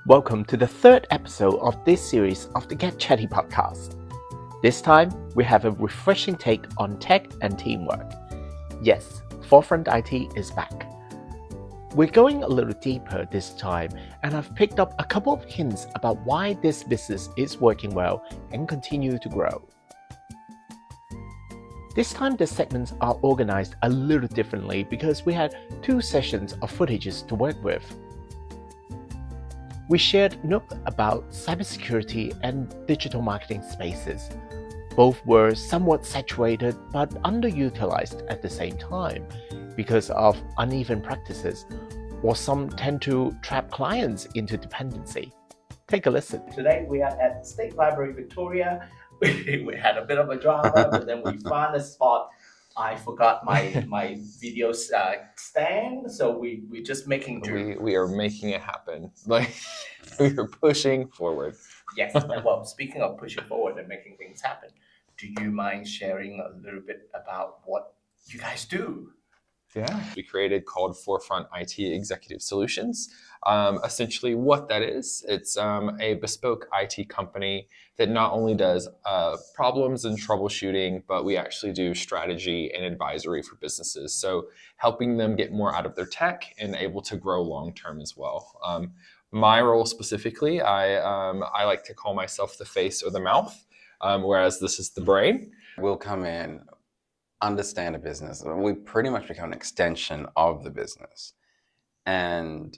Welcome to the third episode of this series of the GetChatty podcast. This time, we have a refreshing take on tech and teamwork. Yes, Forefront IT is back. We're going a little deeper this time, and I've picked up a couple of hints about why this business is working well and continue to grow. This time the segments are organized a little differently because we had 2 sessions of footages to work with. We shared notes about cybersecurity and digital marketing spaces. Both were somewhat saturated but underutilized at the same time because of uneven practices, or some tend to trap clients into dependency. Take a listen. Today we are at State Library Victoria. We had a bit of a drama, but then we found a spot. I forgot my video stand, so we're just making do. We are making it happen. Like we are pushing forward. Yes. Well, speaking of pushing forward and making things happen, do you mind sharing a little bit about what you guys do? Yeah. We created called Forefront IT Executive Solutions. Essentially what that is, it's a bespoke IT company that not only does problems and troubleshooting, but we actually do strategy and advisory for businesses. So helping them get more out of their tech and able to grow long-term as well. My role specifically, I like to call myself the face or the mouth, whereas this is the brain. We'll come in, understand a business. We pretty much become an extension of the business. And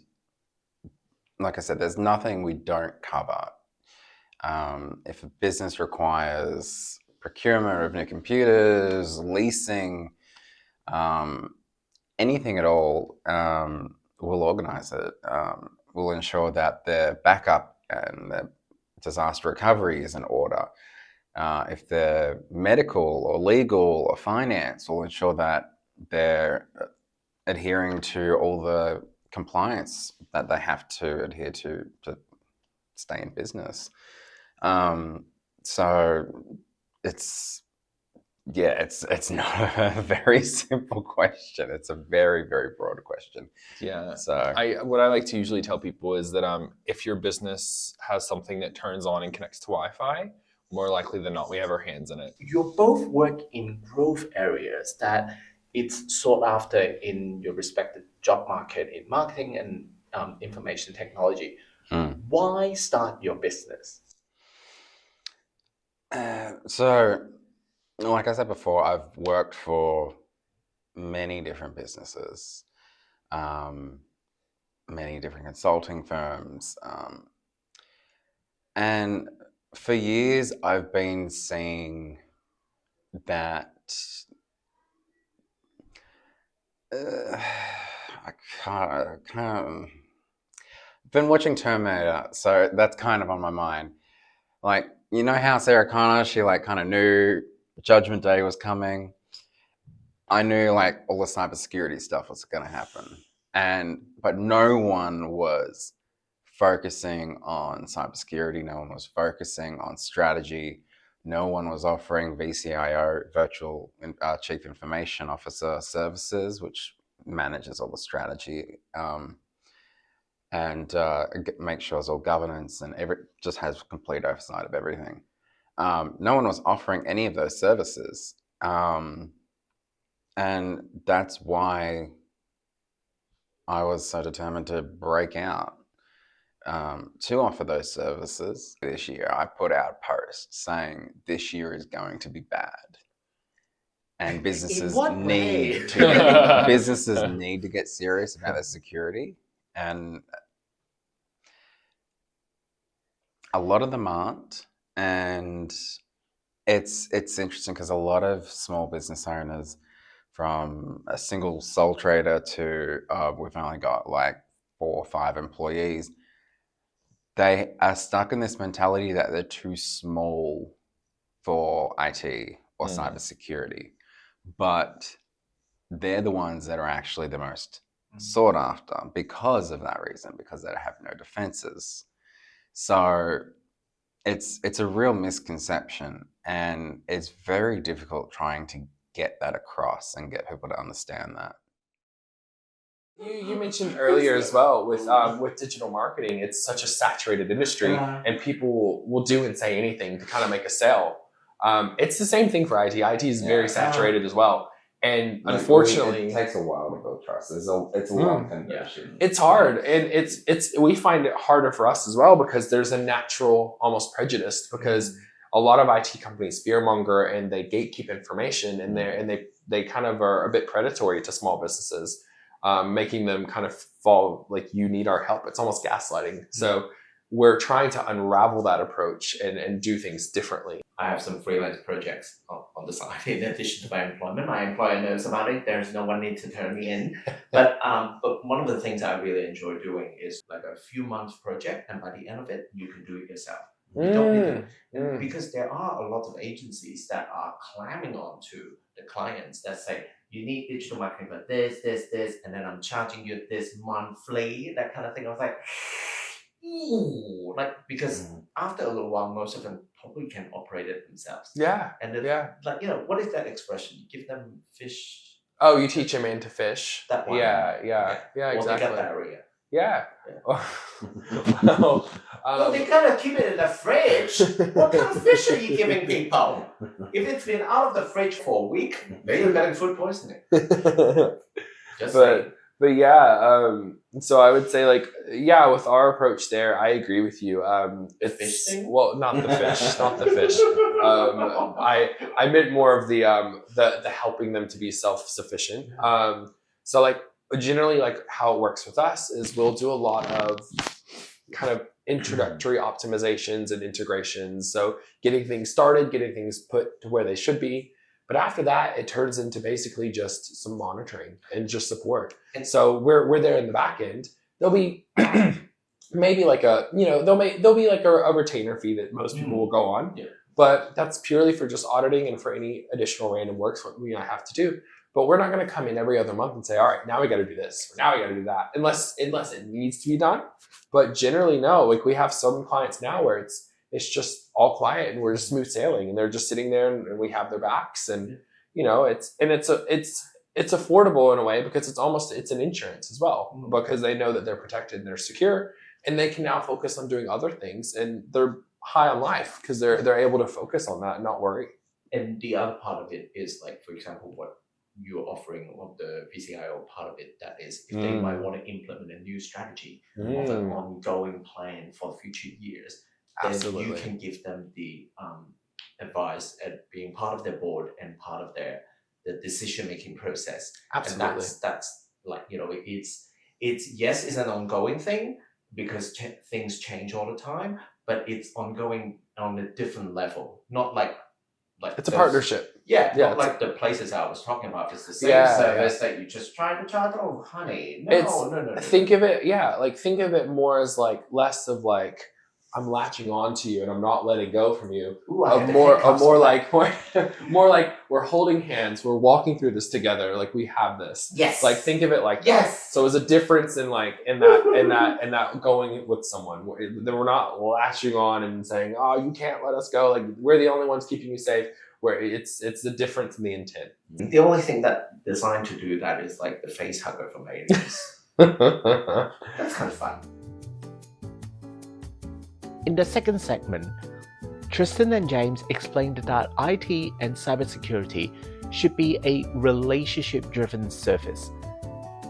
like I said, there's nothing we don't cover. If a business requires procurement of new computers, leasing, anything at all, we'll organize it. We'll ensure that their backup and their disaster recovery is in order. If they're medical or legal or finance, we'll ensure that they're adhering to all the compliance that they have to adhere to stay in business. So it's not a very simple question. It's a very, very broad question. Yeah. So what I like to usually tell people is that if your business has something that turns on and connects to Wi-Fi, more likely than not, we have our hands in it. You both work in growth areas that it's sought after in your respective job market in marketing and information technology. Why start your business? So, like I said before, I've worked for many different businesses, many different consulting firms, and for years I've been seeing that I've been watching Terminator, so that's kind of on my mind. Like, you know how Sarah Connor, she like kind of knew Judgment Day was coming. I knew like all the cybersecurity stuff was going to happen, but no one was focusing on cybersecurity. No one was focusing on strategy. No one was offering VCIO, Virtual Chief Information Officer services, which manages all the strategy and make sure it's all governance and just has complete oversight of everything. No one was offering any of those services. And that's why I was so determined to break out to offer those services. This year, I put out posts saying this year is going to be bad. And businesses need to get serious about their security. And a lot of them aren't. And it's interesting because a lot of small business owners, from a single sole trader to we've only got like 4 or 5 employees, they are stuck in this mentality that they're too small for IT or cybersecurity. But they're the ones that are actually the most sought after because of that reason, because they have no defenses. So it's a real misconception, and it's very difficult trying to get that across and get people to understand that. You mentioned earlier as well with digital marketing, it's such a saturated industry, and people will do and say anything to kind of make a sale. It's the same thing for IT. IT is very saturated as well, and unfortunately, it takes a while to build trust. It's a long conversion. It's hard, and it's we find it harder for us as well because there's a natural almost prejudice because a lot of IT companies fearmonger and they gatekeep information, and they kind of are a bit predatory to small businesses. Making them kind of fall like you need our help. It's almost gaslighting. So we're trying to unravel that approach and do things differently. I have some freelance projects on the side in addition to my employment. My employer knows about it. There's no one need to turn me in. But one of the things I really enjoy doing is like a few months project, and by the end of it, you can do it yourself. You don't need to, because there are a lot of agencies that are clamming on to the clients that say, you need digital marketing for this, and then I'm charging you this monthly, that kind of thing. I was like, ooh, because after a little while, most of them probably can operate it themselves. Yeah. And what is that expression? You give them fish. Oh, you teach them in to fish. That one. Yeah, Or exactly. they got diarrhea. Yeah. Well, they gotta keep it in the fridge. What kind of fish are you giving people? If it's been out of the fridge for a week, maybe you're getting food poisoning. But yeah, so I would say with our approach there, I agree with you. The fish thing? Well, not the fish, not the fish. I meant more of the helping them to be self-sufficient. So generally how it works with us is we'll do a lot of kind of introductory optimizations and integrations. So getting things started, getting things put to where they should be. But after that, it turns into basically just some monitoring and just support. And so we're there in the back end. There'll be maybe there'll be a retainer fee that most people will go on. Yeah. But that's purely for just auditing and for any additional random works we might have to do. But we're not going to come in every other month and say, all right, now we got to do this, or now we got to do that, unless it needs to be done. But generally, no. We have some clients now where it's just all quiet and we're just smooth sailing, and they're just sitting there and we have their backs, and it's affordable in a way because it's an insurance as well, because they know that they're protected and they're secure, and they can now focus on doing other things, and they're high on life because they're able to focus on that and not worry. And the other part of it is for example, what you're offering of the VCIO part of it, that is if they might want to implement a new strategy of an ongoing plan for future years, then you can give them the advice at being part of their board and part of the decision-making process. Absolutely. And that's it's an ongoing thing because things change all the time, but it's ongoing on a different level, not like it's a partnership. Not like the places I was talking about. It's the same service that you just try to charge. Oh, honey, no. Think of it, think of it more as less of I'm latching on to you and I'm not letting go from you. More like we're holding hands. We're walking through this together. We have this. Yes. Think of it that. So there's a difference in that going with someone. We're not latching on and saying, oh, you can't let us go. We're the only ones keeping you safe. Where it's the difference in the intent. The only thing that designed to do that is the face hugger from Aliens. That's kind of fun. In the second segment, Tristan and James explained that IT and cybersecurity should be a relationship-driven service,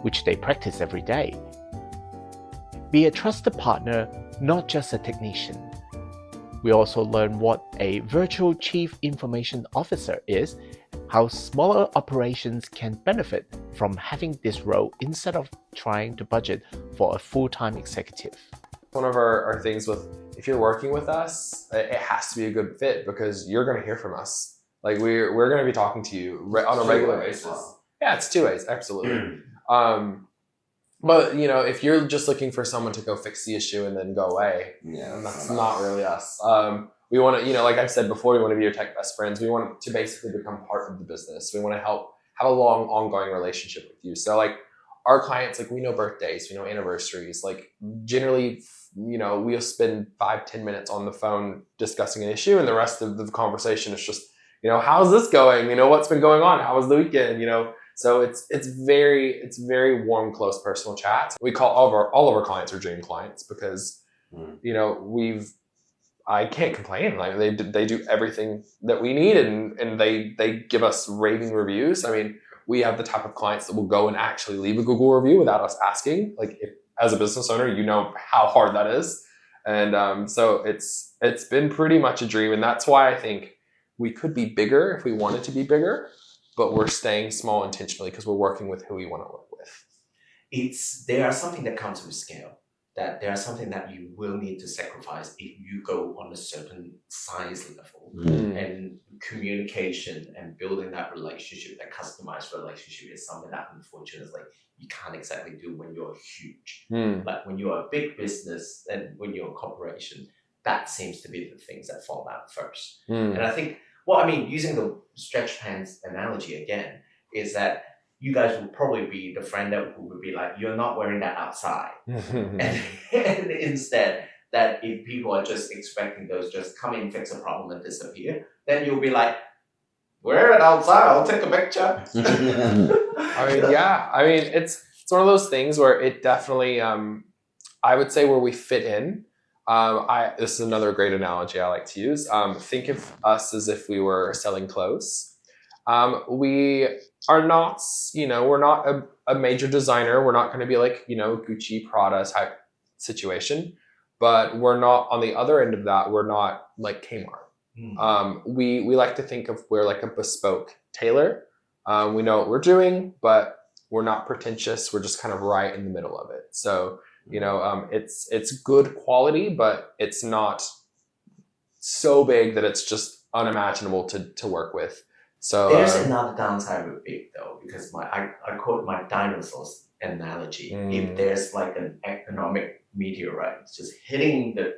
which they practice every day. Be a trusted partner, not just a technician. We also learn what a virtual chief information officer is, how smaller operations can benefit from having this role instead of trying to budget for a full-time executive. One of our things if you're working with us, it has to be a good fit because you're going to hear from us. We're going to be talking to you on a regular basis. Yeah, it's 2 ways, absolutely. But if you're just looking for someone to go fix the issue and then go away, that's not really us. We want to, like I've said before, we want to be your tech best friends. We want to basically become part of the business. We want to have a long, ongoing relationship with you. So our clients, we know birthdays, we know anniversaries. Generally, we'll spend 5-10 minutes on the phone discussing an issue, and the rest of the conversation is just, how's this going? What's been going on? How was the weekend? So it's very warm, close, personal chat. We call all of our clients are dream clients because I can't complain. Like they do everything that we need, and they give us raving reviews. I mean, we have the type of clients that will go and actually leave a Google review without us asking. Like, if, as a business owner, you know how hard that is, and so it's been pretty much a dream, and that's why I think we could be bigger if we wanted to be bigger, but we're staying small intentionally because we're working with who we want to work with. There are something that comes with scale. That there are something that you will need to sacrifice if you go on a certain size level. And communication and building that relationship, that customized relationship, is something that unfortunately you can't exactly do when you're huge. Like when you're a big business and when you're a corporation, that seems to be the things that fall out first. And I think, using the stretch pants analogy again, is that you guys will probably be the friend that would be like, you're not wearing that outside. and instead, that if people are just expecting those just come in, fix a problem and disappear, then you'll be like, wear it outside, I'll take a picture. It's one of those things where it definitely, I would say where we fit in. This is another great analogy I like to use. Think of us as if we were selling clothes. We are not, we're not a major designer. We're not going to be like, Gucci, Prada type situation, but we're not on the other end of that. We're not like Kmart. We like to think of we're like a bespoke tailor. We know what we're doing, but we're not pretentious. We're just kind of right in the middle of it. So, it's good quality, but it's not so big that it's just unimaginable to work with. So there's another downside with big though, because I quote my dinosaurs analogy. If there's like an economic meteorite just hitting the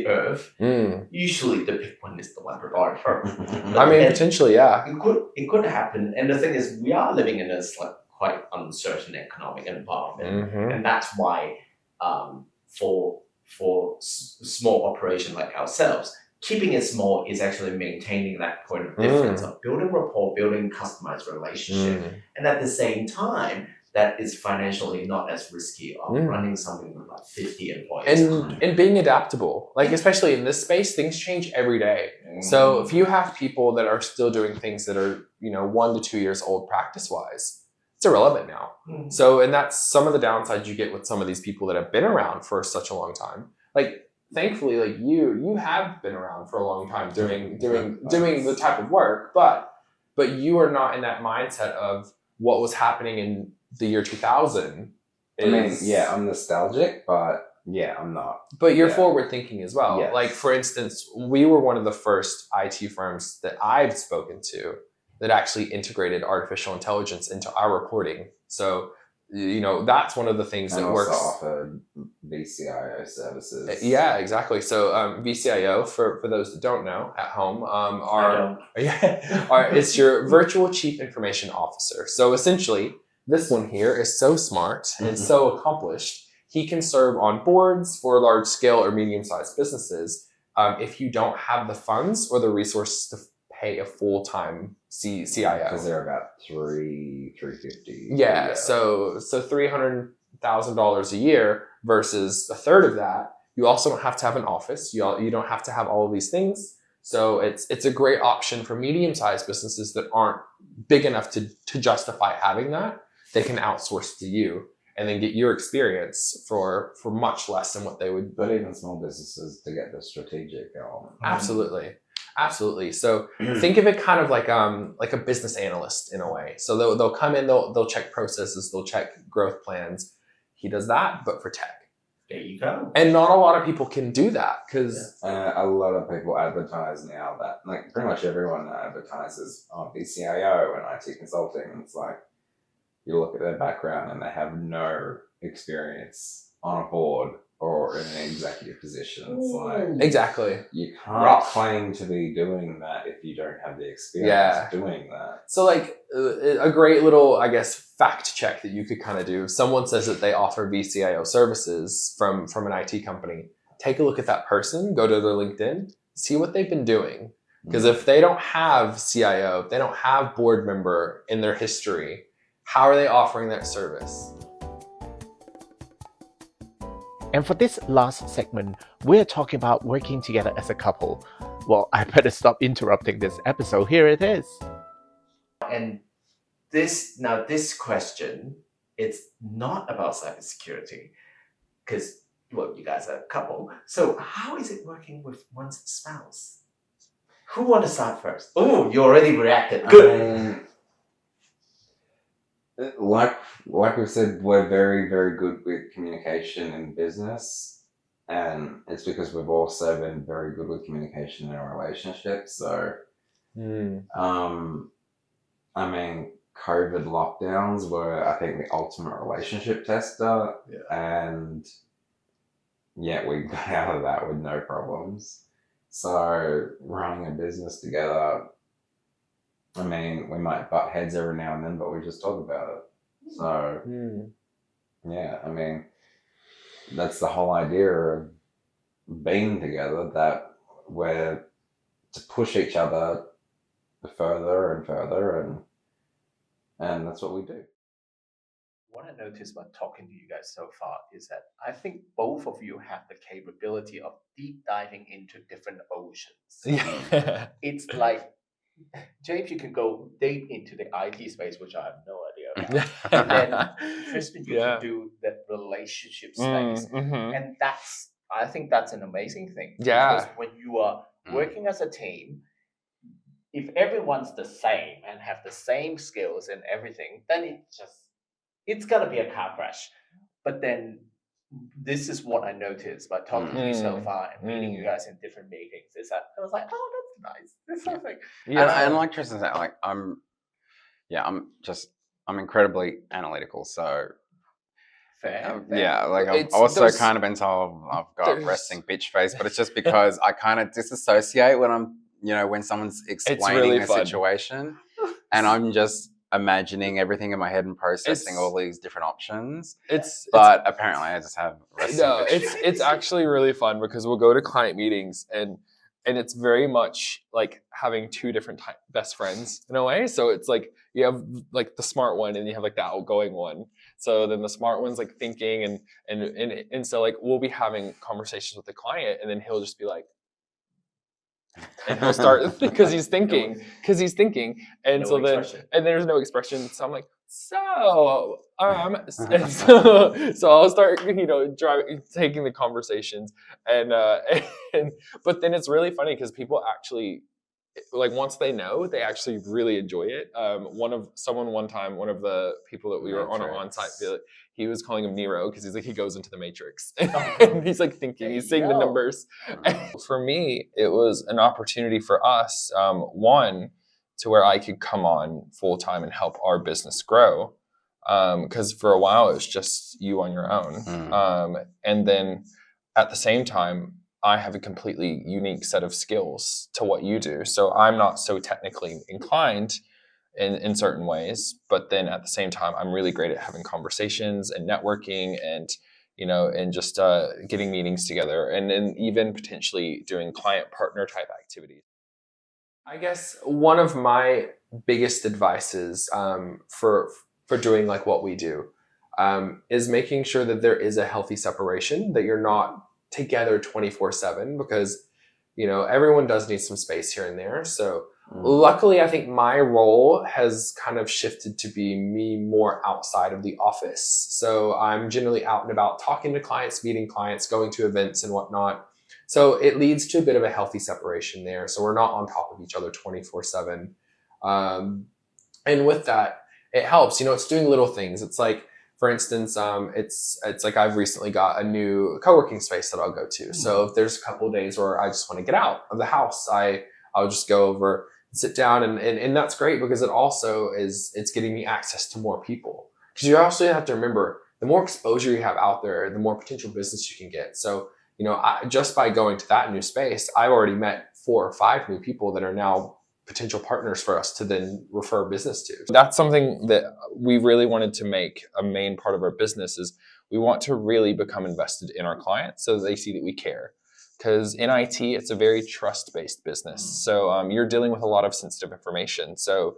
earth, usually the big one is the one required first. Potentially, yeah. It could happen. And the thing is, we are living in a quite uncertain economic environment, and that's why for small operation like ourselves, keeping it small is actually maintaining that point of difference of building rapport, building customized relationship, and at the same time, that is financially not as risky of running something with like 50 employees. And being adaptable, like especially in this space, things change every day. So if you have people that are still doing things that are 1 to 2 years old practice-wise, it's irrelevant now. So, and that's some of the downsides you get with some of these people that have been around for such a long time. Like, thankfully, like you have been around for a long time doing the type of work, but you are not in that mindset of what was happening in the year 2000. I'm nostalgic, but I'm not. But you're forward thinking as well. Yes. Like, for instance, we were one of the first IT firms that I've spoken to that actually integrated artificial intelligence into our reporting. So, that's one of the things that works. Also offered VCIO services. Yeah, exactly. So VCIO, for those that don't know at home, it's your virtual chief information officer. So essentially, this one here is so smart and so accomplished. He can serve on boards for large scale or medium sized businesses if you don't have the funds or the resources to pay a full time CIO. Because they're about $350. Yeah, so $300,000 a year versus a third of that. You also don't have to have an office. You don't have to have all of these things. So it's a great option for medium-sized businesses that aren't big enough to justify having that. They can outsource to you and then get your experience for much less than what they would. But even small businesses to get the strategic element. Absolutely. So think of it kind of like a business analyst in a way. So they'll come in, they'll check processes, they'll check growth plans. He does that, but for tech. There you go. And not a lot of people can do that because a lot of people advertise now that like pretty much everyone advertises on VCIO and IT consulting. It's like you look at their background and they have no experience on a board or in an executive position. It's like exactly. You can't claim to be doing that if you don't have the experience doing that. So like a great little, I guess, fact check that you could kind of do. Someone says that they offer VCIO services from an IT company. Take a look at that person, go to their LinkedIn, see what they've been doing. Because if they don't have CIO, if they don't have board member in their history, how are they offering that service? And for this last segment, we're talking about working together as a couple. Well, I better stop interrupting this episode. Here it is. And this question, it's not about cybersecurity, because well, you guys are a couple. So how is it working with one's spouse? Who want to start first? Oh, you already reacted. Good. Like we said, we're very, very good with communication in business, and it's because we've also been very good with communication in our relationship. So, I mean, COVID lockdowns were, I think, the ultimate relationship tester, and yet we got out of that with no problems. So, running a business together, I mean, we might butt heads every now and then, but we just talk about it. So, yeah, I mean, that's the whole idea of being together, that we're to push each other further and further, and that's what we do. What I noticed by talking to you guys so far is that I think both of you have the capability of deep diving into different oceans. Yeah. It's like, James, you can go deep into the IT space, which I have no idea about. And then Tristan, you can do that relationship space. And I think that's an amazing thing. Yeah. Because when you are working as a team, if everyone's the same and have the same skills and everything, then it's gonna be a car crash. But then this is what I noticed by talking to you so far and meeting you guys in different meetings, is that I was like, oh, that's nice. This sounds like and like Tristan said, like I'm incredibly analytical. So fair. yeah, like I've also kind of been told I've got resting bitch face, but it's just because I kind of disassociate when I'm, when someone's explaining a situation, and I'm just imagining everything in my head and processing all these different options. But apparently I just have resting bitch face. It's actually really fun because we'll go to client meetings and it's very much like having two different best friends in a way. So it's like you have like the smart one and you have like the outgoing one. So then the smart one's like thinking and so like we'll be having conversations with the client and then he'll just be like, and he'll start because he's thinking, and so then and there's no expression. So I'm like, so I'll start, taking the conversations, and but then it's really funny because people actually, like, once they know, they actually really enjoy it. One of the people that we were on site, he was calling him Nero because he's like, he goes into the Matrix and he's like thinking, he's seeing the numbers. For me, it was an opportunity for us, one, to where I could come on full time and help our business grow. Because for a while it was just you on your own. And then at the same time, I have a completely unique set of skills to what you do. So I'm not so technically inclined in certain ways, but then at the same time, I'm really great at having conversations and networking and, and just getting meetings together and then even potentially doing client partner type activities. I guess one of my biggest advices for doing like what we do is making sure that there is a healthy separation, that you're not together 24/7, because everyone does need some space here and there. So luckily, I think my role has kind of shifted to be me more outside of the office. So I'm generally out and about talking to clients, meeting clients, going to events and whatnot. So it leads to a bit of a healthy separation there. So we're not on top of each other 24/7. And with that, it helps, it's doing little things. It's like, for instance, it's like I've recently got a new co-working space that I'll go to. So if there's a couple of days where I just want to get out of the house, I'll just go over and sit down, and that's great because it also it's getting me access to more people. Because you also have to remember, the more exposure you have out there, the more potential business you can get. So just by going to that new space, I've already met 4 or 5 new people that are now potential partners for us to then refer business to. That's something that we really wanted to make a main part of our business, is we want to really become invested in our clients so that they see that we care. because in IT, it's a very trust-based business. So you're dealing with a lot of sensitive information. So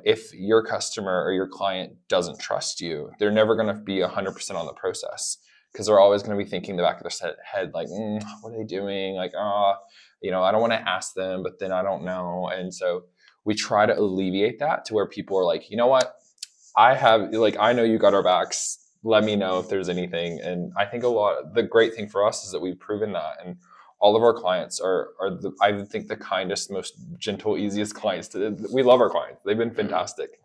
if your customer or your client doesn't trust you, they're never going to be 100% on the process, because they're always going to be thinking in the back of their head, like, what are they doing? Like, I don't want to ask them, but then I don't know. And so we try to alleviate that to where people are like, you know what? I know you got our backs. Let me know if there's anything. And I think the great thing for us is that we've proven that. And all of our clients are I think the kindest, most gentle, easiest clients. We love our clients. They've been fantastic.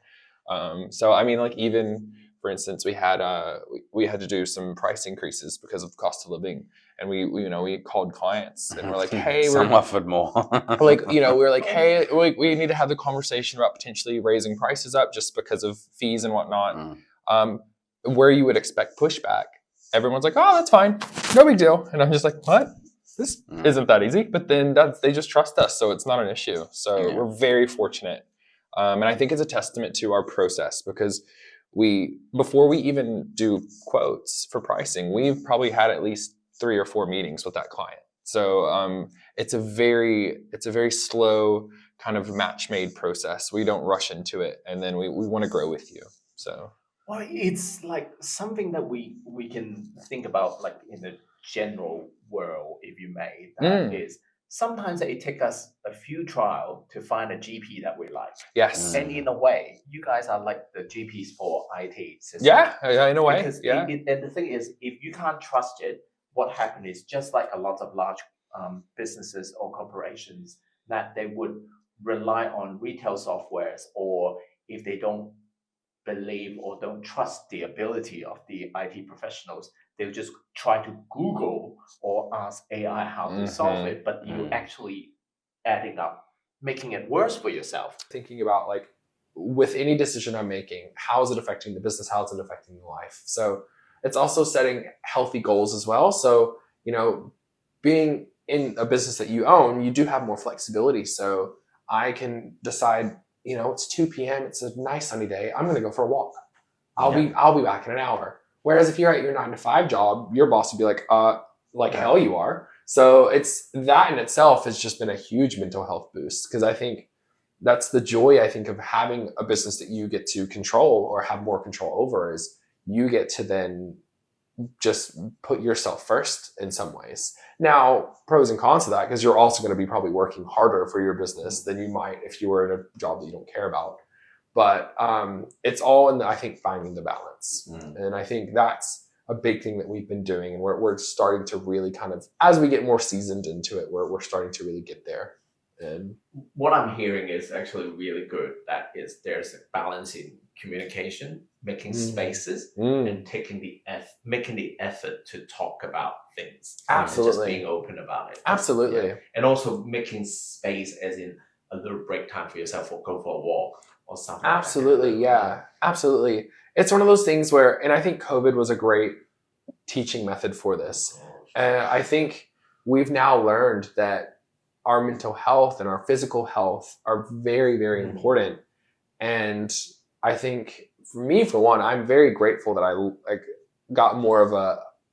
So, I mean, like, even, for instance, we had to do some price increases because of cost of living. And we called clients and we're like, hey, some offered more. we're like, hey, we need to have the conversation about potentially raising prices up just because of fees and whatnot. Where you would expect pushback, everyone's like, oh, that's fine, no big deal. And I'm just like, what? This isn't that easy. But then they just trust us, so it's not an issue. So we're very fortunate. And I think it's a testament to our process, because before we even do quotes for pricing, we've probably had at least 3 or 4 meetings with that client. So it's a very slow kind of match-made process. We don't rush into it, and then we want to grow with you. So, well, it's like something that we can think about, like, in the general world, if you may. That is, sometimes it takes us a few trials to find a GP that we like. Yes. And in a way, you guys are like the GPs for IT systems. Yeah, in a way. Because and the thing is, if you can't trust it, what happens is, just like a lot of large businesses or corporations, that they would rely on retail softwares, or if they don't believe or don't trust the ability of the IT professionals, they'll just try to Google or ask AI how to solve it, but you actually adding up, making it worse for yourself. Thinking about, like, with any decision I'm making, how is it affecting the business? How is it affecting the life? So it's also setting healthy goals as well. So, being in a business that you own, you do have more flexibility. So I can decide, it's 2 p.m. It's a nice sunny day. I'm going to go for a walk. I'll be back in an hour. Whereas if you're at your 9-to-5 job, your boss would be like, hell you are. So it's that in itself has just been a huge mental health boost, because I think that's the joy, I think, of having a business that you get to control or have more control over, is you get to then just put yourself first in some ways. Now, pros and cons to that, because you're also going to be probably working harder for your business than you might if you were in a job that you don't care about. But it's all in, I think, finding the balance. And I think that's a big thing that we've been doing. And we're starting to really kind of, as we get more seasoned into it, we're starting to really get there. And what I'm hearing is actually really good. That is, there's a balance in communication, making spaces, and making the effort to talk about things. Absolutely. Just being open about it. Absolutely. Yeah. And also making space, as in a little break time for yourself, or go for a walk or something. Absolutely. Yeah, absolutely. It's one of those things where, and I think COVID was a great teaching method for this. I think we've now learned that our mental health and our physical health are very, very important. And I think for me, for one, I'm very grateful that I got more of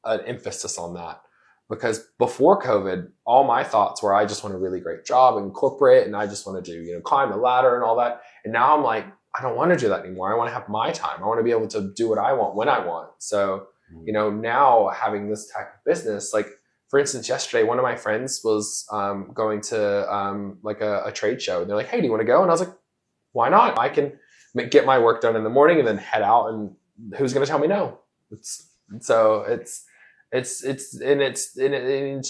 an emphasis on that, because before COVID, all my thoughts were, I just want a really great job in corporate, and I just want to do, climb the ladder and all that. And now I'm like, I don't want to do that anymore. I want to have my time. I want to be able to do what I want when I want. So, now having this type of business, like, for instance, yesterday, one of my friends was going to like a trade show, and they're like, hey, do you want to go? And I was like, why not? I can get my work done in the morning and then head out, and who's going to tell me no? It's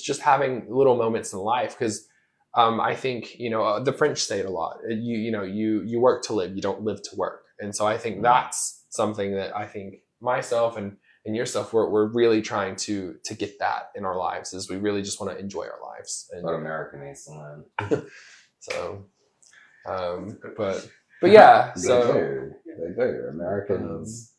just having little moments in life, because I think, the French say it a lot. You work to live, you don't live to work. And so I think that's something that I think myself and yourself, we're really trying to get that in our lives, is we really just want to enjoy our lives. And What America needs to learn. So, but yeah, they do. Americans.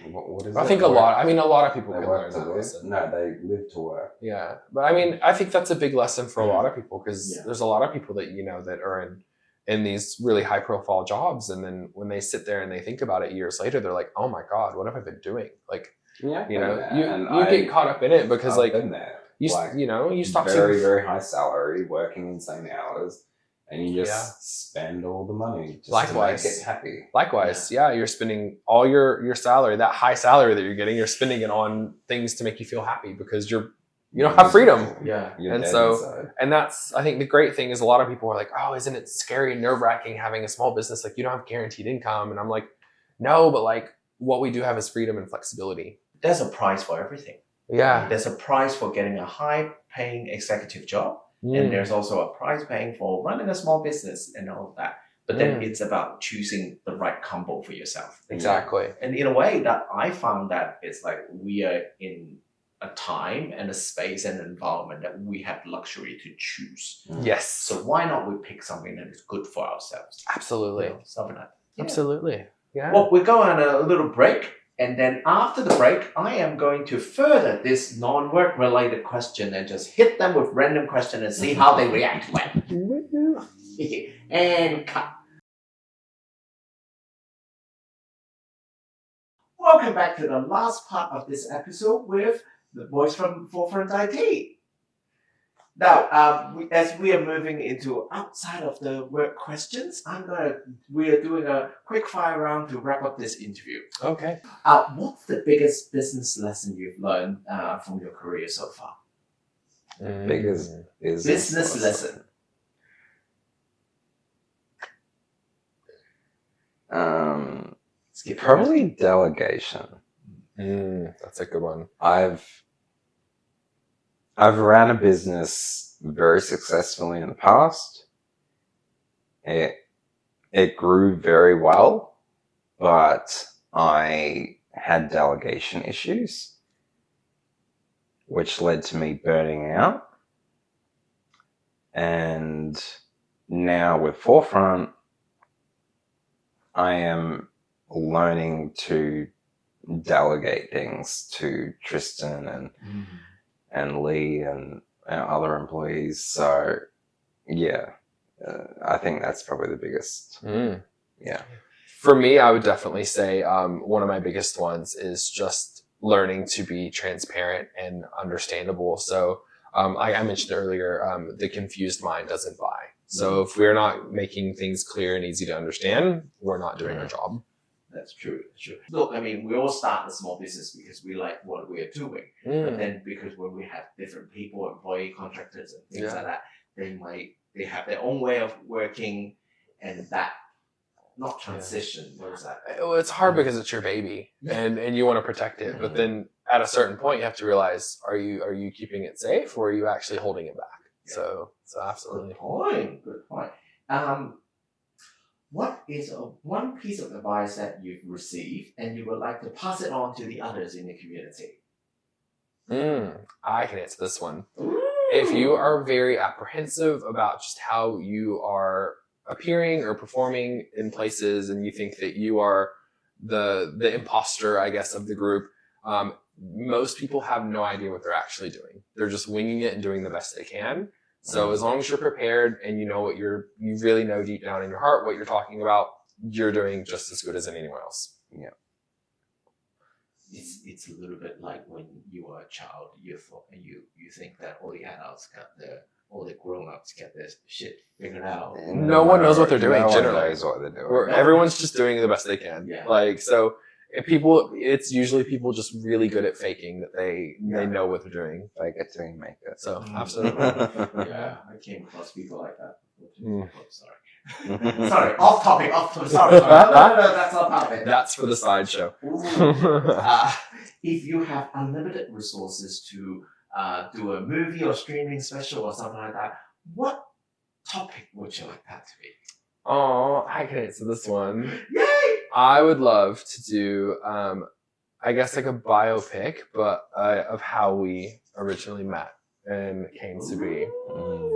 What is I it? think a lot of people They can work learn to that live. lesson. No, they live to work. Yeah, but I think that's a big lesson for a lot of people, because there's a lot of people that that are in these really high profile jobs, and then when they sit there and they think about it years later, they're like, oh my God, what have I been doing? Like, you get caught up in it, because I've been there. You stop very, seeing very high salary, working insane hours, and you just spend all the money just Likewise. to make it happy. Likewise, you're spending all your salary, that high salary that you're getting, you're spending it on things to make you feel happy because you don't have freedom. Yeah. You're And dead so, inside. and that's, I think the great thing is a lot of people are like, oh, isn't it scary and nerve wracking having a small business? Like you don't have guaranteed income. And I'm like, no, but like what we do have is freedom and flexibility. There's a price for everything. Yeah. There's a price for getting a high-paying executive job, and there's also a price paying for running a small business and all of that. But then it's about choosing the right combo for yourself. Exactly. And in a way that I found that it's like we are in a time and a space and an environment that we have luxury to choose. Yes. So why not we pick something that is good for ourselves? Absolutely. Something like that. Absolutely. Yeah. Well, we're going on a little break. And then after the break, I am going to further this non-work related question and just hit them with random questions and see how they react to it. And cut. Welcome back to the last part of this episode with the boys from Forefront IT. Now, as we are moving into outside of the work questions, we are doing a quick fire round to wrap up this interview. Okay. What's the biggest business lesson you've learned from your career so far? Biggest Business lesson. Probably delegation. That's a good one. I've ran a business very successfully in the past. It grew very well, but I had delegation issues, which led to me burning out. And now with Forefront, I am learning to delegate things to Tristan and Lee and our other employees. So, I think that's probably the biggest. Yeah. For me, I would definitely say one of my biggest ones is just learning to be transparent and understandable. So I mentioned earlier, the confused mind doesn't buy. So if we're not making things clear and easy to understand, we're not doing our job. That's true. Look, I mean, we all start a small business because we like what we are doing. But then because when we have different people, employee, contractors, and things like that, they have their own way of working, and that not transition. What is that? Well, it's hard because it's your baby, and you want to protect it. But then at a certain point, you have to realize: are you keeping it safe, or are you actually holding it back? So absolutely. Good point. What is one piece of advice that you've received and you would like to pass it on to the others in the community? I can answer this one. Ooh. If you are very apprehensive about just how you are appearing or performing in places and you think that you are the imposter, I guess, of the group, most people have no idea what they're actually doing. They're just winging it and doing the best they can. So as long as you're prepared and you know what you really know deep down in your heart what you're talking about, you're doing just as good as anyone else. Yeah. It's a little bit like when you were a child, you think that all the adults all the grown-ups get this shit figured out. No one knows what they're doing. No one generally knows what they're doing. Everyone's just doing the best they can. Yeah. It's usually people just really good at faking that they know what they're doing. Fake it till you make it. So absolutely. Yeah, I came across people like that. Sorry, off topic. Sorry. No, that's not part of it. That's for the sideshow. If you have unlimited resources to do a movie or streaming special or something like that, what topic would you like that to be? Oh, I can answer this one. Yay! I would love to do, I guess, like a biopic, but of how we originally met and came to be.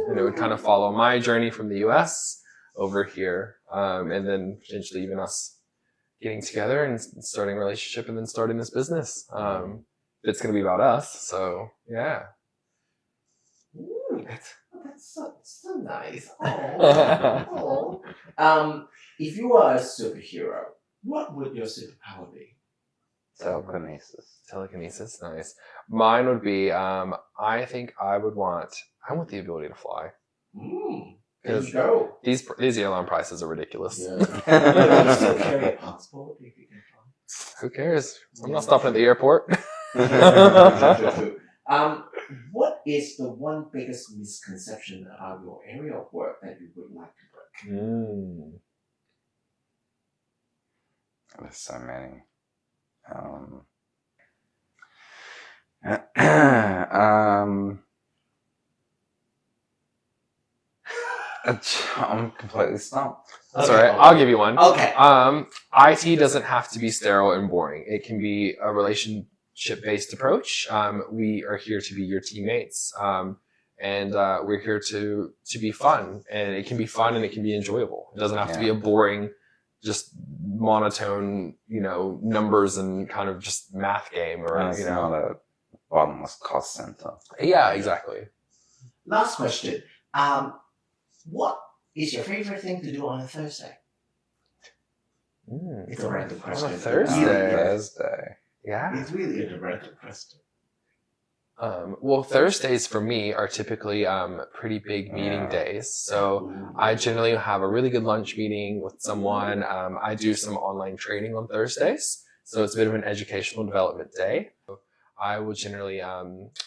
And it would kind of follow my journey from the US over here, and then potentially even us getting together and starting a relationship and then starting this business. It's going to be about us, so yeah. Ooh, that's so nice. Oh. If you were a superhero, what would your superpower be? Telekinesis. Telekinesis, nice. Mine would be, I think I want the ability to fly. There you go. These airline prices are ridiculous. Yeah. But you still carry a passport if you can fly. Who cares? I'm not stopping at the airport. True. What is the one biggest misconception about your area of work that you would like to break? There's so many. I'm completely stumped. That's all right. I'll give you one. Okay. IT doesn't have to be sterile and boring. It can be a relationship-based approach. We are here to be your teammates, and we're here to be fun. And it can be fun and it can be enjoyable. It doesn't have to be a boring, just monotone, numbers and kind of just math game or It's not a bottomless cost center. Yeah, exactly. Last question. What is your favorite thing to do on a Thursday? It's a random question. On a Thursday? Thursday. Yeah. It's really a random question. Well, Thursdays for me are typically pretty big meeting days. So I generally have a really good lunch meeting with someone. I do some online training on Thursdays. So it's a bit of an educational development day. I will generally,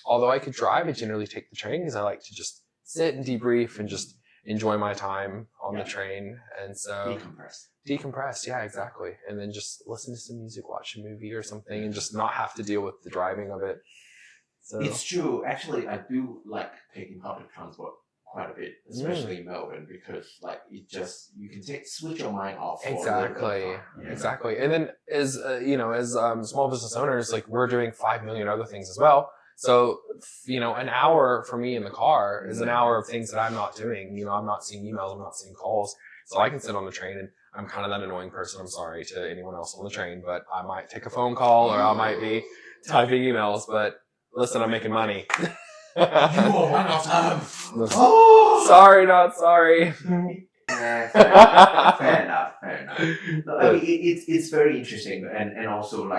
although I could drive, I generally take the train because I like to just sit and debrief and just enjoy my time on the train. And so decompress, yeah, exactly. And then just listen to some music, watch a movie or something, and just not have to deal with the driving of it. So it's true. Actually, I do like taking public transport quite a bit, especially in Melbourne, because you can switch your mind off. Exactly. And then as small business owners, we're doing 5 million other things as well. So, an hour for me in the car is an hour of things that I'm not doing. I'm not seeing emails, I'm not seeing calls. So I can sit on the train, and I'm kind of that annoying person. I'm sorry to anyone else on the train, but I might take a phone call or I might be typing emails. But listen, I'm making money. You are one of them. Sorry, not sorry. Fair enough. No, I mean, it's very interesting, and also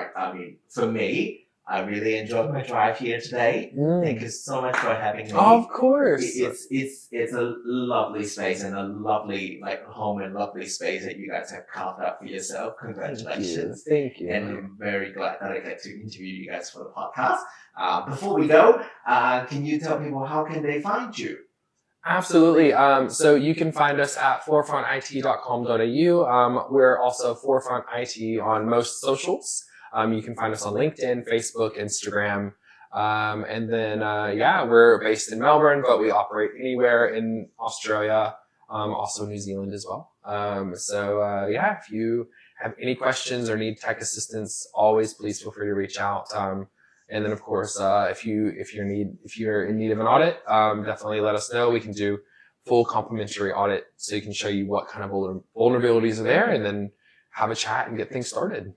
for me, I really enjoyed my drive here today. Thank you so much for having me. Of course. It's a lovely space and a lovely home and lovely space that you guys have carved out for yourself. Congratulations. Thank you. And I'm very glad that I get to interview you guys for the podcast. Before we go, can you tell people how can they find you? Absolutely. So you can find us at forefrontit.com.au. We're also Forefront IT on most socials. You can find us on LinkedIn, Facebook, Instagram. And then, we're based in Melbourne, but we operate anywhere in Australia, also New Zealand as well. If you have any questions or need tech assistance, always please feel free to reach out. And then, of course, if you're in need of an audit, definitely let us know. We can do full complimentary audit, so you can show you what kind of vulnerabilities are there, and then have a chat and get things started.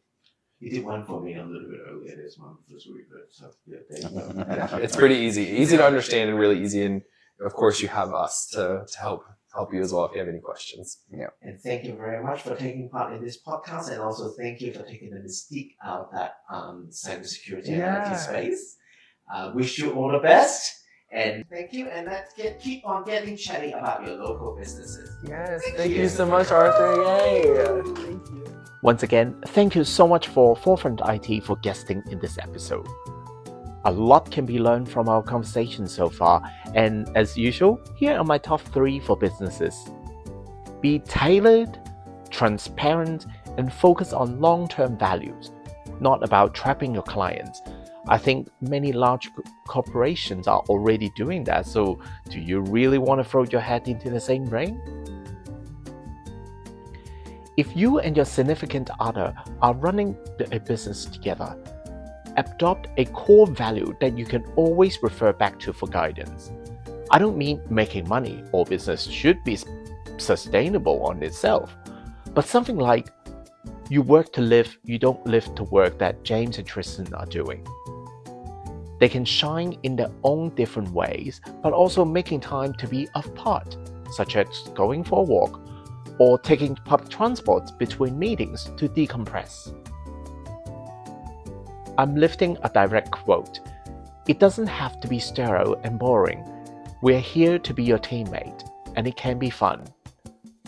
You did one for me a little bit earlier this month. It was really good. So there you go. It's pretty easy to understand, and really easy. And of course, you have us to help you as well if you have any questions. Yeah. And thank you very much for taking part in this podcast, and also thank you for taking the mystique out of that cybersecurity and IT space. Wish you all the best. And thank you, and let's keep on getting chatty about your local businesses. Yes, thank you so much, Arthur. Yay! Thank you. Once again, thank you so much for Forefront IT for guesting in this episode. A lot can be learned from our conversation so far, and as usual, here are my top 3 for businesses. Be tailored, transparent, and focus on long-term values, not about trapping your clients. I think many large corporations are already doing that, so do you really want to throw your hat into the same ring? If you and your significant other are running a business together, adopt a core value that you can always refer back to for guidance. I don't mean making money. All business should be sustainable on itself, but something like you work to live, you don't live to work that James and Tristan are doing. They can shine in their own different ways, but also making time to be apart, such as going for a walk or taking public transport between meetings to decompress. I'm lifting a direct quote. It doesn't have to be sterile and boring. We're here to be your teammate, and it can be fun.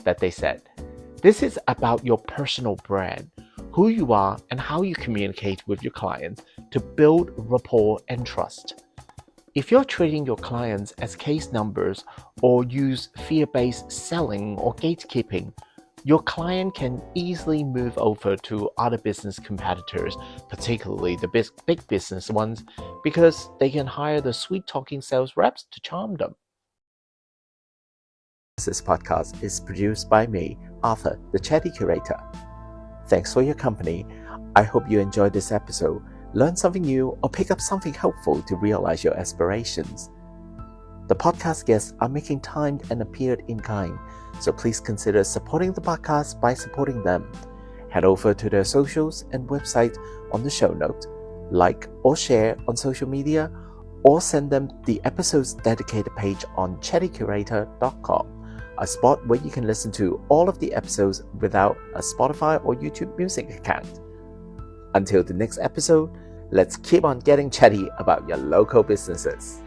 That they said. This is about your personal brand, who you are, and how you communicate with your clients to build rapport and trust. If you're treating your clients as case numbers or use fear-based selling or gatekeeping, your client can easily move over to other business competitors, particularly the big business ones, because they can hire the sweet-talking sales reps to charm them. This podcast is produced by me, Arthur, the Chatty Curator. Thanks for your company. I hope you enjoyed this episode, learn something new, or pick up something helpful to realize your aspirations. The podcast guests are making time and appeared in kind, so please consider supporting the podcast by supporting them. Head over to their socials and website on the show note, like or share on social media, or send them the episode's dedicated page on chattycurator.com, a spot where you can listen to all of the episodes without a Spotify or YouTube Music account. Until the next episode, let's keep on getting chatty about your local businesses.